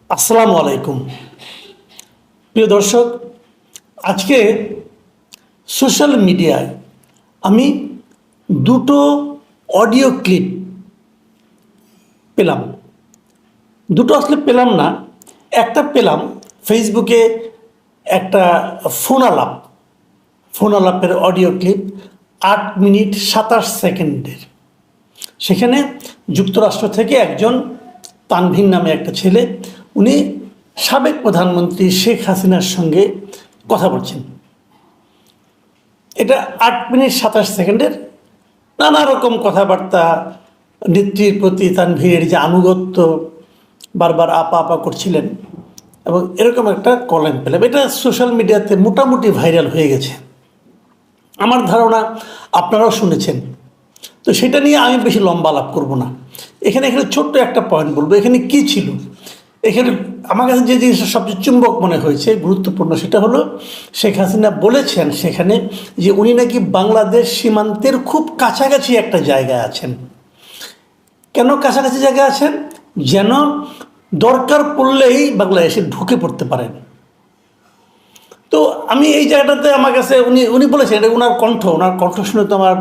আসসালামু আলাইকুম প্রিয় দর্শক, আজকে সোশ্যাল মিডিয়ায় আমি দুটো অডিও ক্লিপ পেলাম। দুটো আসলে পেলাম না, একটা পেলাম ফেসবুকে, একটা ফোন আলাপের অডিও ক্লিপ 8 মিনিট 27 সেকেন্ডের। সেখানে যুক্তরাষ্ট্র থেকে একজন তানভীর নামে একটা ছেলে, উনি সাবেক প্রধানমন্ত্রী শেখ হাসিনার সঙ্গে কথা বলছেন। এটা 8 মিনিট 27 সেকেন্ডের। নানা রকম কথাবার্তা, নেত্রীর প্রতি তানভীরের যে আনুগত্য, বারবার আপা আপা করছিলেন, এবং এরকম একটা কলেম পেলাম। এটা সোশ্যাল মিডিয়াতে মোটামুটি ভাইরাল হয়ে গেছে। আমার ধারণা আপনারাও শুনেছেন। তো সেটা নিয়ে আমি বেশি লম্বা আলাপ করব না। এখানে ছোট্ট একটা পয়েন্ট বলবো। এখানে কি ছিল, এখানে আমার কাছে যে জিনিসটা সবচেয়ে চুম্বক মনে হয়েছে, গুরুত্বপূর্ণ, সেটা হলো শেখ হাসিনা বলেছেন সেখানে যে উনি নাকি বাংলাদেশ সীমান্তের খুব কাছাকাছি একটা জায়গায় আছেন। কেন কাছাকাছি জায়গায় আছেন? যেন দরকার পড়লেই বাংলাদেশে ঢুকে পড়তে পারেন। তো আমি এই জায়গাটাতে আমার কাছে উনি উনি বলেছেন, এটা ওনার কণ্ঠ শুনে তো আমার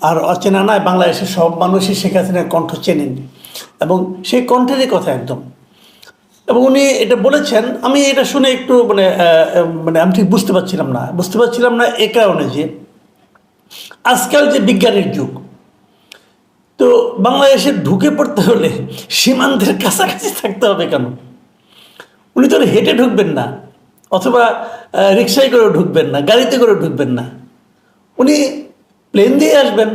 আর অচেনা নয়। বাংলাদেশের সব মানুষই শেখ হাসিনার কণ্ঠ চেনেন, এবং সেই কণ্ঠেরই কথা একদম। এবং উনি এটা বলেছেন, আমি এটা শুনে একটু আমি ঠিক বুঝতে পারছিলাম না এ কারণে যে আজকাল যে বিজ্ঞানের যুগ, তো বাংলাদেশে ঢুকে পড়তে হলে সীমান্তের কাছাকাছি থাকতে হবে কেন? উনি তো হেঁটে ঢুকবেন না, অথবা রিক্সায় করে ঢুকবেন না, গাড়িতে করে ঢুকবেন না, উনি প্লেন দিয়ে আসবেন।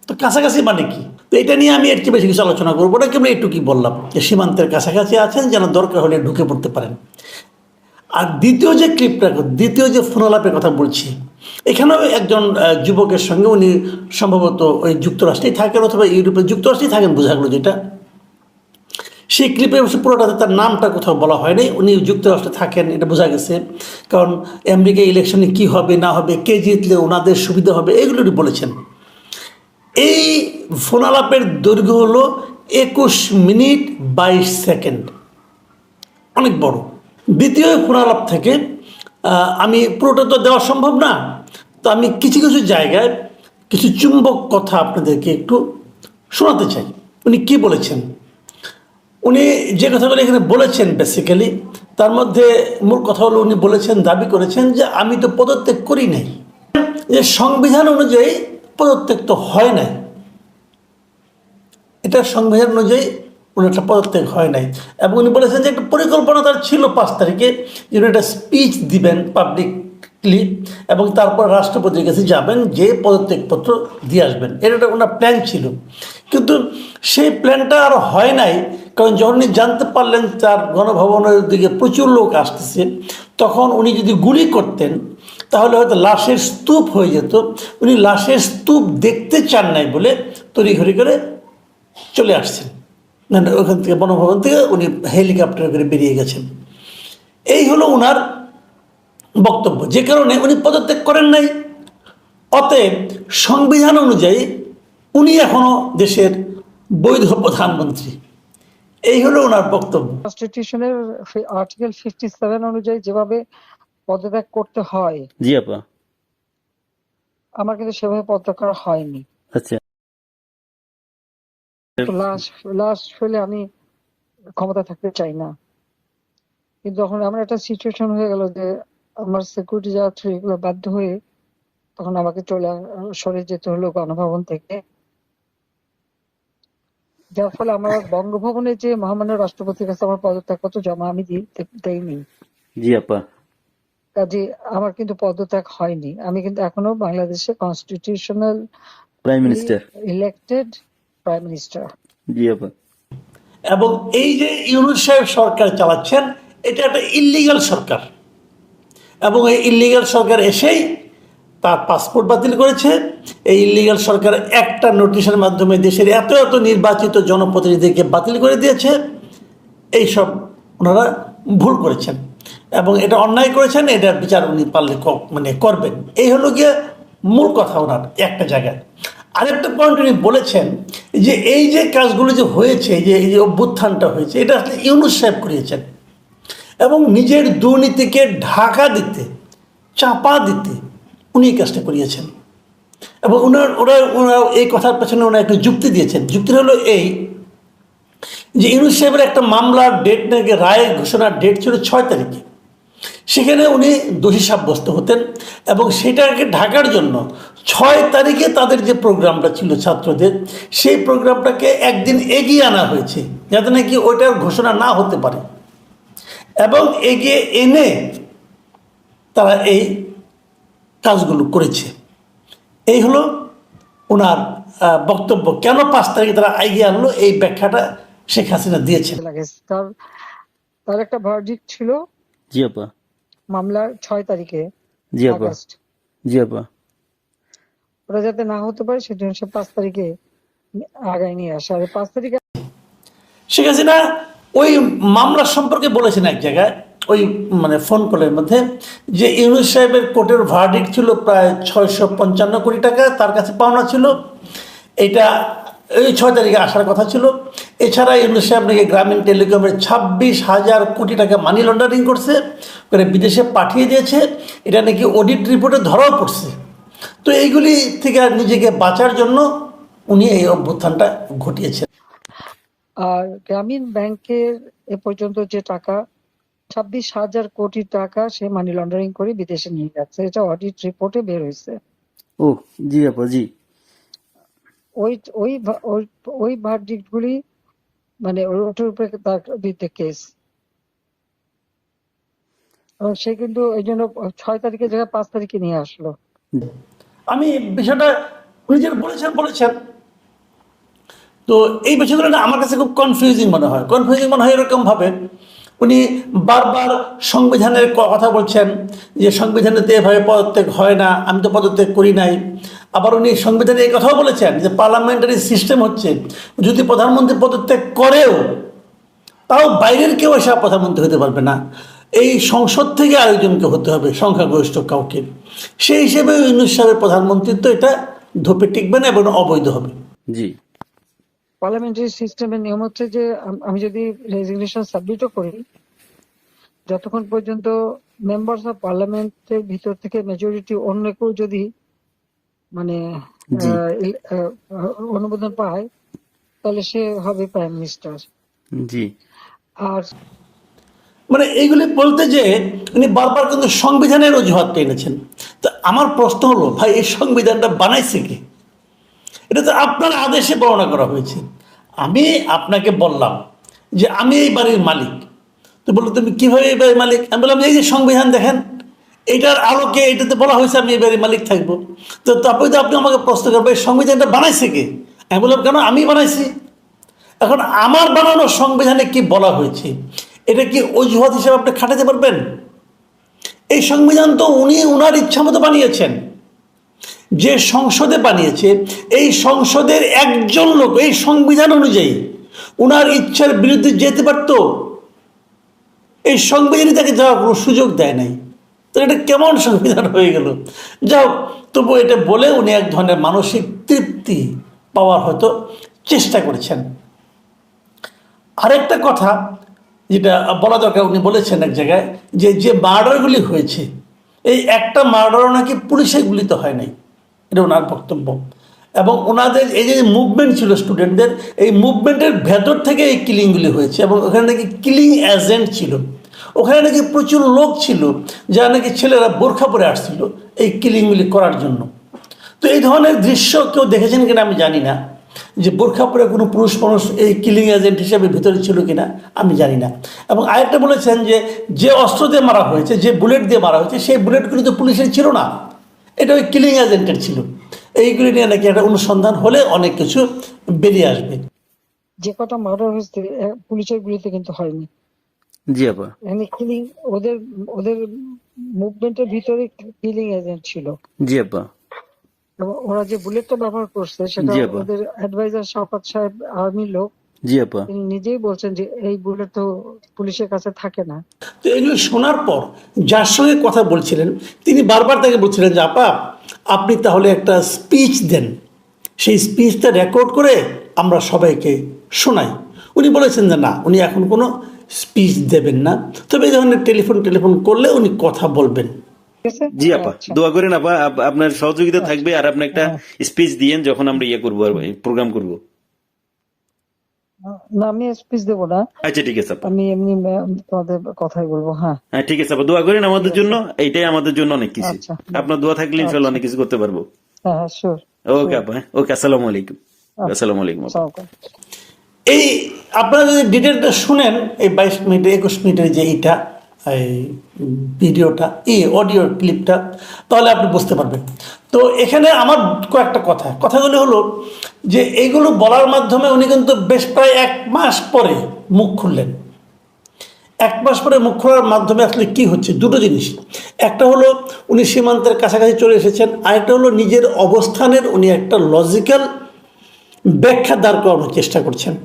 তো কাছাকাছি মানে কি? তো এটা নিয়ে আমি এর চেয়ে বেশি কিছু আলোচনা করবো না, কেবল একটু কি বললাম যে সীমান্তের কাছাকাছি আছেন, যেন দরকার হলে ঢুকে পড়তে পারেন। আর দ্বিতীয় যে ফোনালাপের কথা বলছি, এখানেও একজন যুবকের সঙ্গে, উনি সম্ভবত ওই যুক্তরাষ্ট্রেই থাকেন অথবা ইউরোপের যুক্তরাষ্ট্রেই থাকেন, বোঝা গেল যেটা। সেই ক্লিপে পুরোটাতে তার নামটা কোথাও বলা হয়নি। উনি যুক্তরাষ্ট্রে থাকেন, এটা বোঝা গেছে। কারণ আমেরিকা ইলেকশনে কি হবে না হবে, কে জিতলে ওনাদের সুবিধা হবে, এগুলো উনি বলেছেন। এই ফোনালাপের দৈর্ঘ্য হলো 21 মিনিট 22 সেকেন্ড, অনেক বড়। দ্বিতীয় ফোনালাপ থেকে আমি পুরোটা তো দেওয়া সম্ভব না, তো আমি কিছু কিছু জায়গায় কিছু চুম্বক কথা আপনাদেরকে একটু শোনাতে চাই। উনি কি বলেছেন, উনি যে কথাগুলো এখানে বলেছেন বেসিক্যালি, তার মধ্যে মূল কথা হলো উনি বলেছেন, দাবি করেছেন যে আমি তো পদত্যাগ করি নাই, যে সংবিধান অনুযায়ী পদত্যাগ তো হয় নাই। এটা সংবিধান অনুযায়ী উনি একটা পদত্যাগ হয় নাই। এবং উনি বলেছেন যে একটা পরিকল্পনা তার ছিল 5 তারিখে যে উনি একটা স্পিচ দিবেন পাবলিকলি, এবং তারপর রাষ্ট্রপতির কাছে যাবেন, যে পদত্যাগপত্র দিয়ে আসবেন। এটা একটা ওনার প্ল্যান ছিল। কিন্তু সেই প্ল্যানটা আর হয় নাই, কারণ যখন উনি জানতে পারলেন তার গণভবনের দিকে প্রচুর লোক আসতেছে, তখন উনি যদি গুলি করতেন তাহলে হয়তো লাশের স্তূপ হয়ে যেত। উনি লাশের স্তূপ দেখতে চান নাই বলে তড়িঘড়ি করে চলে আসছেন। ওখান থেকে, বনভবন থেকে উনি হেলিকপ্টার করে বেরিয়ে গেছেন। এই হলো ওনার বক্তব্য, যে কারণে উনি পদত্যাগ করেন নাই। অতএব সংবিধান অনুযায়ী উনি এখনো দেশের বৈধ প্রধানমন্ত্রী। এই হলো ওনার বক্তব্য। কনস্টিটিউশনের আর্টিকেল 57 অনুযায়ী যেভাবে পদত্যাগ করতে হয়, জি আপা। আমার কিন্তু সেভাবে পদত্যাগ করা হয়নি। আচ্ছা। লাস্ট হলে আমি ক্ষমতা থাকতে চাই না, কিন্তু যখন আমার একটা সিচুয়েশন হয়ে গেল যে আমার সিকিউরিটি যাওয়া থ্রু এগুলো বাধ্য হয়ে, তখন আমাকে সরে যেতে হলো গণভবন থেকে, যার ফলে আমার বঙ্গভবনে যে মহামান্য রাষ্ট্রপতির কাছে আমার পদত্যাগপত্র জমা আমি দেইনি। জি আপা। কাজে আমার কিন্তু পদত্যাগ হয়নি। আমি কিন্তু এখনো বাংলাদেশের constitutional prime minister. Elected prime minister. জি আপা। এবং এই যে ইউনূস সাহেব সরকার চালাচ্ছেন, এটা একটা ইল্লিগাল সরকার, এবং এই ইল্লিগাল সরকার এসেই তার পাসপোর্ট বাতিল করেছে। এই ইল্লিগাল সরকার একটা নোটিশের মাধ্যমে দেশের এত এত নির্বাচিত জনপ্রতিনিধিকে বাতিল করে দিয়েছে। এইসব ওনারা ভুল করেছেন এবং এটা অন্যায় করেছেন। এটার বিচার উনি পারলে করবেন। এই হলো গিয়ে মূল কথা ওনার একটা জায়গায়। আরেকটা পয়েন্ট উনি বলেছেন যে এই যে কাজগুলো যে হয়েছে, এই যে অভ্যুত্থানটা হয়েছে, এটা আসলে ইউনূস সাহেব করিয়েছেন। এবং নিজের দুর্নীতিকে ঢাকা দিতে, চাপা দিতে উনি এই কাজটা করিয়েছেন। এবং ওরা এই কথার পেছনে ওনারা একটু যুক্তি দিয়েছেন। যুক্তি হলো এই যে ইউনূস সাহেবের একটা মামলার ডেট নাকি রায় ঘোষণার ডেট ছিল 6 তারিখে, সেখানে উনি দোষী সাব্যস্ত হতেন এবং সেটাকে ঢাকার জন্য 6 তারিখে তাদের যে প্রোগ্রামটা ছিল ছাত্রদের, সেই প্রোগ্রামটাকে একদিন এগিয়ে আনা হয়েছে যাতে নাকি ওইটার ঘোষণা না হতে পারে, এবং এগিয়ে এনে তারা এই কাজগুলো করেছে। এই হলো ওনার বক্তব্য। কেন 5 তারিখে তারা এগিয়ে আনলো, এই ব্যাখ্যাটা শেখ হাসিনা দিয়েছেন। লাগে তার তার একটা ভার্ডিক্ট ছিল জি আপা। মামলার 6 তারিখে জি আপা। আগস্ট, জি আপা। ওরা যাতে না হতে পারে সেজন্য সে 5 তারিখে আগায় নিয়ে আসে। আর 5 তারিখে শেখ হাসিনা ওই মামলা সম্পর্কে বলেছেন এক জায়গায়, ওই মানে ফোন কলের মধ্যে, যে ইউনূস সাহেবের কোর্টের ভার্ডিক্ট ছিল প্রায় 655 কোটি টাকা তার কাছে পাওনা ছিল। এটা এই 6 তারিখে আসার কথা ছিল। এছাড়া ইউনূস সাহেব নাকি গ্রামীণ টেলিকমের 26,000 কোটি টাকা মানি লন্ডারিং করছে, করে বিদেশে পাঠিয়ে দিয়েছে। এটা নাকি অডিট রিপোর্টে ধরাও পড়ছে। তো এইগুলি থেকে নিজেকে বাঁচার জন্য উনি এই অভ্যুত্থানটা ঘটিয়েছেন। আর গ্রামীণ ব্যাংকের এ পর্যন্ত যে টাকা 26,000 কোটি টাকা সে মানি লন্ডারিং করে বিদেশে নিয়ে যাচ্ছে, এটা অডিট রিপোর্টে বের হয়েছে। ও জি আপা। জি। ওই ওই ওই ভার্ডিক্ট গুলি মানে ওটার উপরে তার বিরুদ্ধে কেস, এবং সে কিন্তু এই জন্য 6 তারিখের জায়গায় 5 তারিখে নিয়ে আসলো। আমি বিষয়টা উনি যেটা বলেছেন তো এই বিষয়গুলো না আমার কাছে খুব কনফিউজিং মনে হয় এরকমভাবে উনি বারবার সংবিধানের কথা বলছেন যে সংবিধানেতে এভাবে পদত্যাগ হয় না, আমি তো পদত্যাগ করি নাই। আবার উনি সংবিধানে এই কথাও বলেছেন যে পার্লামেন্টারি সিস্টেম হচ্ছে, যদি প্রধানমন্ত্রী পদত্যাগ করেও তাও বাইরের কেউ এসে প্রধানমন্ত্রী হতে পারবে না, এই সংসদ থেকে আরেকজনকে হতে হবে, সংখ্যাগরিষ্ঠ কাউকে। সেই হিসেবে ইউনূস সাহেবের প্রধানমন্ত্রিত্ব এটা ধোপে টিকবে না এবং অবৈধ হবে। জি। পার্লামেন্টারি সিস্টেমের নিয়ম হচ্ছে যে আমি যদি রেজিগনেশন সাবমিটও করি, যতক্ষণ পর্যন্ত মেম্বার্স অফ পার্লামেন্টের ভিতর থেকে মেজরিটি অন্য কেউ যদি মানে জি। অনুমোদন পায় তাহলে সে হবে প্রাইম মিনিস্টার। জি। আর মানে এইগুলি বলতে যে উনি বারবার কিন্তু সংবিধানের অজুহাত এনেছেন। তো আমার প্রশ্ন হলো, ভাই এই সংবিধানটা বানাইছে কি? এটা তো আপনার আদেশে বর্ণনা করা হয়েছে। আমি আপনাকে বললাম যে আমি এই বাড়ির মালিক, তো বললো তুমি কীভাবে এই বাড়ির মালিক? আমি বললাম এই যে সংবিধান দেখেন, এটার আলোকে এটাতে বলা হয়েছে আমি এই বাড়ির মালিক থাকবো। তো তারপরে তো আপনি আমাকে প্রশ্ন করবেন এই সংবিধানটা বানাইছে কে? আমি বললাম কেন, আমি বানাইছি। এখন আমার বানানো সংবিধানে কি বলা হয়েছে এটা কি অজুহাত হিসেবে আপনি খাটাতে পারবেন? এই সংবিধান তো উনি উনার ইচ্ছা মতো বানিয়েছেন। যে সংসদে বানিয়েছে, এই সংসদের একজন লোক এই সংবিধান অনুযায়ী উনার ইচ্ছার বিরুদ্ধে যেতে পারত? এই সংবিধানই তাকে যাওয়ার কোনো সুযোগ দেয় নাই। তো এটা কেমন সংবিধান হয়ে গেল? যাও, তবু এটা বলে উনি এক ধরনের মানসিক তৃপ্তি পাওয়ার হয়তো চেষ্টা করেছেন। আরেকটা কথা যেটা বলা দরকার, উনি বলেছেন এক জায়গায় যে যে মার্ডারগুলি হয়েছে, এই একটা মার্ডারও নাকি পুলিশের গুলিতে হয় নাই, এটা ওনার বক্তব্য। এবং ওনাদের এই যে মুভমেন্ট ছিল স্টুডেন্টদের, এই মুভমেন্টের ভেতর থেকে এই কিলিংগুলি হয়েছে, এবং ওখানে নাকি কিলিং এজেন্ট ছিল, ওখানে নাকি প্রচুর লোক ছিল যারা নাকি ছেলেরা বোরখা পরে আসছিল এই কিলিংগুলি করার জন্য। তো এই ধরনের দৃশ্য কেউ দেখেছেন কিনা আমি জানি না, যে বোরখা পরে কোনো পুরুষ মানুষ এই কিলিং এজেন্ট হিসেবে ভিতরে ছিল কিনা আমি জানি না। এবং আরেকটা বলেছেন যে যে অস্ত্র দিয়ে মারা হয়েছে, যে বুলেট দিয়ে মারা হয়েছে, সেই বুলেটগুলি তো পুলিশের ছিল না, এটা ওই কিলিং এজেন্টের ছিল। এইগুলি নিয়ে নাকি একটা অনুসন্ধান হলে অনেক কিছু বেরিয়ে আসবে। যে কটা মার্ডার হয়েছে পুলিশের গুলিতে কিন্তু হয়নি। জি আপা। মানে কিলিং ওদের ওদের মুভমেন্টের ভিতরে কিলিং এজেন্ট ছিল। জি আপা। এবং ওরা যে বুলেটটা ব্যবহার করছে সেটা জি আপা। ওদের অ্যাডভাইজার শওকত সাহেব আর্মির লোক, জি আপা। তিনি নিজেই বলছেন যে এই বুলেট তো পুলিশের কাছে থাকে না। তো এগুলো শোনার পর যার সঙ্গে কথা বলছিলেন তিনি বারবার তাকে বলছিলেন যে আপা আপনি তাহলে একটা স্পিচ দেন, সেই স্পিচটা রেকর্ড করে আমরা সবাইকে শোনাই। উনি বলেছেন যে না, উনি এখন কোনো স্পিচ দেবেন না, তবে এই ধরনের টেলিফোন করলে উনি কথা বলবেন। ঠিক আছে? জি আপা, আচ্ছা দোয়া করেন আপা, আপনার সহযোগিতা থাকবে, আর আপনি একটা হ্যাঁ। স্পিচ দিয়েন যখন আমরা করবো, আর প্রোগ্রাম করবো। না, আমি স্পিচ দেবো না, আচ্ছা ঠিক আছে আপা। আমি এমনি তোমাদের কথাই বলবো। হ্যাঁ, হ্যাঁ ঠিক আছে আপা, দোয়া করেন আমাদের ঠিক জন্য, আছে। এইটাই আমাদের জন্য অনেক কিছু। আচ্ছা, আপনার দোয়া থাকলে ইনশাল্লাহ আচ্ছা, অনেক কিছু করতে পারবো। হ্যাঁ হ্যাঁ, শিওর ওকে শিওর। আপা, ওকে, আসসালামু আলাইকুম। আচ্ছা, আসসালামু আলাইকুম আপা। সালাম। এই আপনারা যদি ডিটেলটা শুনেন, এই 22 মিনিট 21 মিনিটের যে এইটা, এই ভিডিওটা, এই অডিও ক্লিপটা, তাহলে আপনি বুঝতে পারবেন। তো এখানে আমার কয়েকটা কথাগুলো হলো যে এইগুলো বলার মাধ্যমে উনি কিন্তু বেশ প্রায় 1 মাস পরে মুখ খুললেন। 1 মাস পরে মুখ খোলার মাধ্যমে আসলে কি হচ্ছে, দুটো জিনিস। একটা হলো উনি সীমান্তের কাছাকাছি চলে এসেছেন, আরেকটা হলো নিজের অবস্থানের উনি একটা লজিক্যাল ব্যাখ্যা দাঁড় করানোর চেষ্টা করছেন।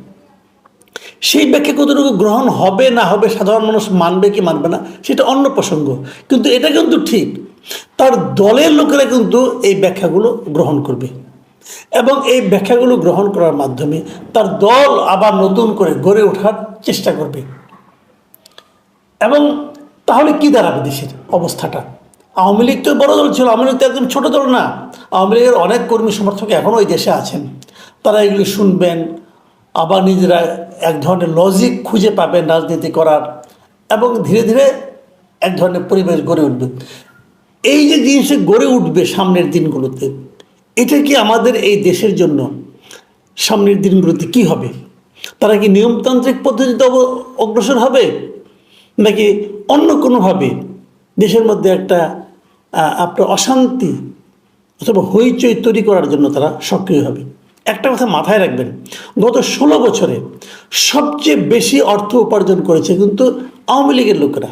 সেই ব্যাখ্যা কতটুকু গ্রহণ হবে না হবে, সাধারণ মানুষ মানবে কি মানবে না, সেটা অন্য প্রসঙ্গ। কিন্তু এটা কিন্তু ঠিক, তার দলের লোকেরা কিন্তু এই ব্যাখ্যাগুলো গ্রহণ করবে, এবং এই ব্যাখ্যাগুলো গ্রহণ করার মাধ্যমে তার দল আবার নতুন করে গড়ে ওঠার চেষ্টা করবে। এবং তাহলে কি দাঁড়াবে দেশের অবস্থাটা? আওয়ামী লীগ তো বড় দল ছিল, আওয়ামী লীগ তো একদম ছোট দল না। আওয়ামী লীগের অনেক কর্মী সমর্থক এখনও ওই দেশে আছেন, তারা এগুলি শুনবেন, আবার নিজেরা এক ধরনের লজিক খুঁজে পাবেন রাজনীতি করার, এবং ধীরে ধীরে এক ধরনের পরিবেশ গড়ে উঠবে। এই যে জিনিস গড়ে উঠবে সামনের দিনগুলোতে, এটা কি আমাদের এই দেশের জন্য সামনের দিনগুলোতে কি হবে? তারা কি নিয়মতান্ত্রিক পদ্ধতিতে অগ্রসর হবে, নাকি অন্য কোনোভাবে দেশের মধ্যে একটা আপনার অশান্তি অথবা হইচই তৈরি করার জন্য তারা সক্রিয় হবে? একটা কথা মাথায় রাখবেন, গত 16 বছরে সবচেয়ে বেশি অর্থ উপার্জন করেছে কিন্তু আওয়ামী লীগের লোকেরা,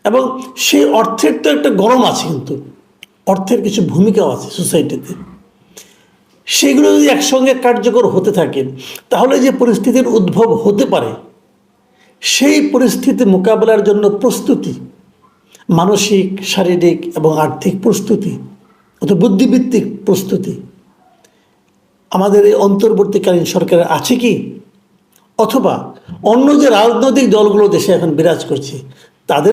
এবং সেই অর্থের তো একটা গরম আছে, কিন্তু অর্থের কিছু ভূমিকাও আছে সোসাইটিতে। সেগুলো যদি একসঙ্গে কার্যকর হতে থাকে, তাহলে যে পরিস্থিতির উদ্ভব হতে পারে, সেই পরিস্থিতি মোকাবেলার জন্য প্রস্তুতি, মানসিক, শারীরিক এবং আর্থিক প্রস্তুতি অথবা বুদ্ধিভিত্তিক প্রস্তুতি আমাদের এই অন্তর্বর্তীকালীন সরকারের আছে কি? অথবা অন্য যে রাজনৈতিক দলগুলো দেশে এখন বিরাজ করছে, তাদের